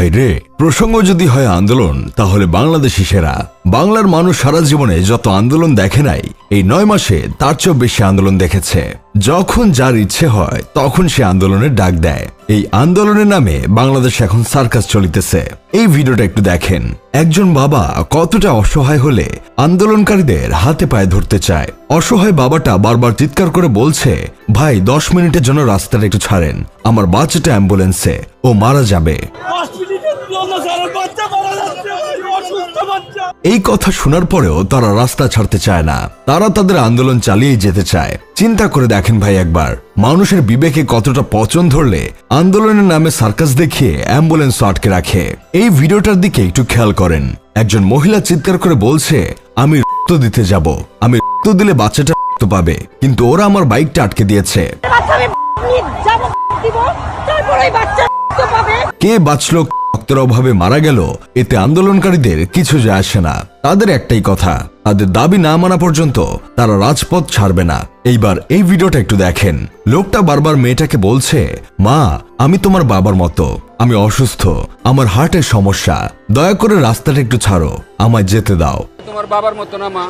ভাই রে, প্রসঙ্গ যদি হয় আন্দোলন, তাহলে বাংলাদেশি সেরা। বাংলার মানুষ সারা জীবনে যত আন্দোলন দেখে নাই, এই 9 মাসে তার চেয়েও বেশি আন্দোলন দেখেছে। যখন যার ইচ্ছে হয় তখন সে আন্দোলনের ডাক দেয়। এই আন্দোলনের নামে বাংলাদেশ এখন সার্কাস চলিতেছে। এই ভিডিওটা একটু দেখেন। একজন বাবা কতটা অসহায় হলে আন্দোলনকারীদের হাতে পায়ে ধরতে চায়। অসহায় বাবাটা বারবার চিৎকার করে বলছে, ভাই 10 মিনিটের জন্য রাস্তাটা একটু ছাড়েন, আমার বাচ্চাটা অ্যাম্বুলেন্সে, ও মারা যাবে। এই কথা শোনার পরেও তারা রাস্তা ছাড়তে চায় না, তারা তাদের আন্দোলন চালিয়ে যেতে চায়। চিন্তা করে দেখেন ভাই একবার, মানুষের বিবেকে কতটা পচন ধরলে আন্দোলনের নামে সার্কাস দেখিয়ে অ্যাম্বুলেন্স আটকে রাখে। এই ভিডিওটার দিকে একটু খেয়াল করেন। একজন মহিলা চিৎকার করে বলছে, আমি রক্ত দিতে যাব, আমি রক্ত দিলে বাচ্চাটা রক্ত পাবে, কিন্তু ওরা আমার বাইকটা আটকে দিয়েছে। কে বাঁচলো, রক্তের অভাবে মারা গেল, এতে আন্দোলনকারীদের কিছু যায় আসে না। তাদের একটাই কথা, তাদের দাবি না মানা পর্যন্ত তারা রাজপথ ছাড়বে না। এইবার এই ভিডিওটা একটু দেখেন। লোকটা বারবার মেয়েটাকে বলছে, মা আমি তোমার বাবার মতো, আমি অসুস্থ, আমার হার্টের সমস্যা, দয়া করে রাস্তাটা একটু ছাড়ো, আমায় যেতে দাও। তোমার বাবার মতো না মা,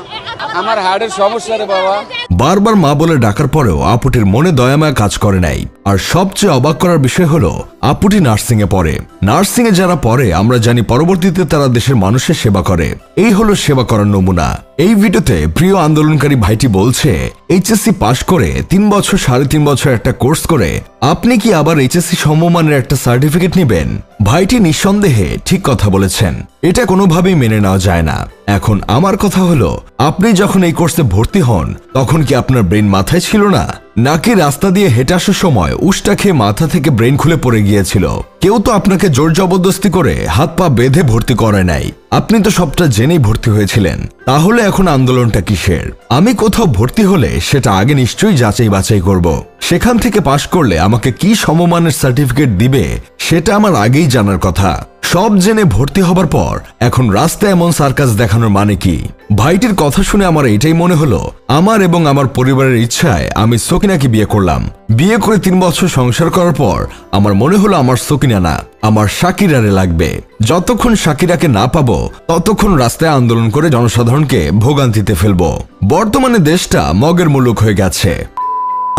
আমার হার্টের সমস্যা রে বাবা। বারবার মা বলে ডাকার পরেও আপুটির মনে দয়ামায়া কাজ করে নাই। আর সবচেয়ে অবাক করার বিষয় হলো, আপুটি নার্সিং এ পড়ে। নার্সিং এ যারা পড়ে আমরা জানি পরবর্তীতে তারা দেশের মানুষের সেবা করে। এই হলো সেবা করার নমুনা। এই ভিডিওতে প্রিয় আন্দোলনকারী ভাইটি বলছে, এইচএসসি পাশ করে 3 বছর 3.5 বছর একটা কোর্স করে আপনি কি আবার এইচএসসি সমমানের একটা সার্টিফিকেট নেবেন? ভাইটি নিঃসন্দেহে ঠিক কথা বলেছেন, এটা কোনোভাবেই মেনে নেওয়া যায় না। এখন আমার কথা হলো, আপনি যখন এই কোর্সে ভর্তি হন তখন কি আপনার ব্রেন মাথায় ছিল না, নাকি রাস্তা দিয়ে হেঁটে আসার সময় উষ্টা খেয়ে মাথা থেকে ব্রেন খুলে পড়ে গিয়েছিল? কেউ তো আপনাকে জোর জবরদস্তি করে হাত পা বেঁধে ভর্তি করে নাই, আপনি তো সবটা জেনেই ভর্তি হয়েছিলেন। তাহলে এখন আন্দোলনটা কিসের? আমি কোথাও ভর্তি হলে সেটা আগে নিশ্চয়ই যাচাই বাছাই করব। সেখান থেকে পাশ করলে আমাকে কি সমমানের সার্টিফিকেট দিবে সেটা আমার আগেই জানার কথা। সব জেনে ভর্তি হবার পর এখন রাস্তায় এমন সার্কাস দেখানোর মানে কি? ভাইটির কথা শুনে আমার এটাই মনে হলো, আমার এবং আমার পরিবারের ইচ্ছায় আমি সকিনাকে বিয়ে করলাম। বিয়ে করে 3 বছর সংসার করার পর আমার মনে হলো আমার সকিনা না, আমার শাকিরারে লাগবে। যতক্ষণ শাকিরাকে না পাবো ততক্ষণ রাস্তায় আন্দোলন করে জনসাধারণকে ভোগান্তিতে ফেলবো। বর্তমানে দেশটা মগের মুলুক হয়ে গেছে।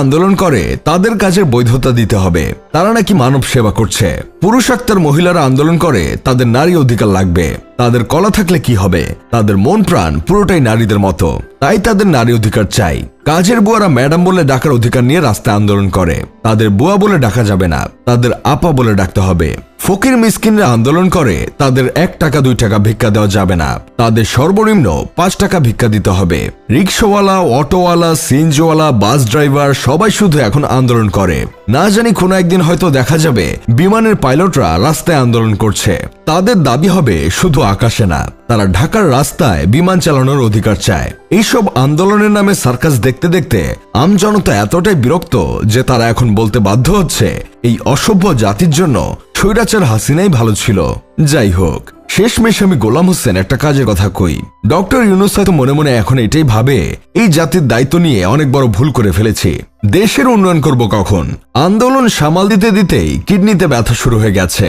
আন্দোলন করে তাদের কাজের বৈধতা দিতে হবে, তারা নাকি মানব সেবা করছে। পুরুষাক্তার মহিলারা আন্দোলন করে তাদের নারী অধিকার লাগবে। তাদের কলা থাকলে কি হবে, তাদের মন প্রাণ পুরোটাই নারীদের মতো, তাই তাদের নারী অধিকার চাই। কাজের বুয়ারা ম্যাডাম বলে ডাকার অধিকার নিয়ে রাস্তায় আন্দোলন করে, তাদের বুয়া বলে ডাকা যাবে না, তাদের আপা বলে ডাকতে হবে। ফকির মিসকিনরা আন্দোলন করে তাদের 1 টাকা 2 টাকা ভিক্ষা দেওয়া যাবে না, তাদের সর্বনিম্ন 5 টাকা ভিক্ষা দিতে হবে। রিক্সাওয়ালা, অটোওয়ালা, সিএনজিওয়ালা, বাস ড্রাইভার সবাই শুধু এখন আন্দোলন করে। না জানি কোনো একদিন হয়তো দেখা যাবে বিমানের পাইলটরা রাস্তায় আন্দোলন করছে। তাদের দাবি হবে শুধু আকাশে না, তারা ঢাকার রাস্তায় বিমান চালানোর অধিকার চায়। এইসব আন্দোলনের নামে সার্কাস দেখতে দেখতে আমজনতা এতটাই বিরক্ত যে তারা এখন বলতে বাধ্য হচ্ছে, এই অসভ্য জাতির জন্য স্বৈরাচার হাসিনাই ভালো ছিল। যাই হোক, শেষমেশ আমি গোলাম হোসেন একটা কাজের কথা কই। ডক্টর ইউনূস হয়তো মনে মনে এখন এটাই ভাবে, এই জাতির দায়িত্ব নিয়ে অনেক বড় ভুল করে ফেলেছি, দেশের উন্নয়ন করব কখন? আন্দোলন সামাল দিতে দিতেই কিডনিতে ব্যথা শুরু হয়ে গেছে।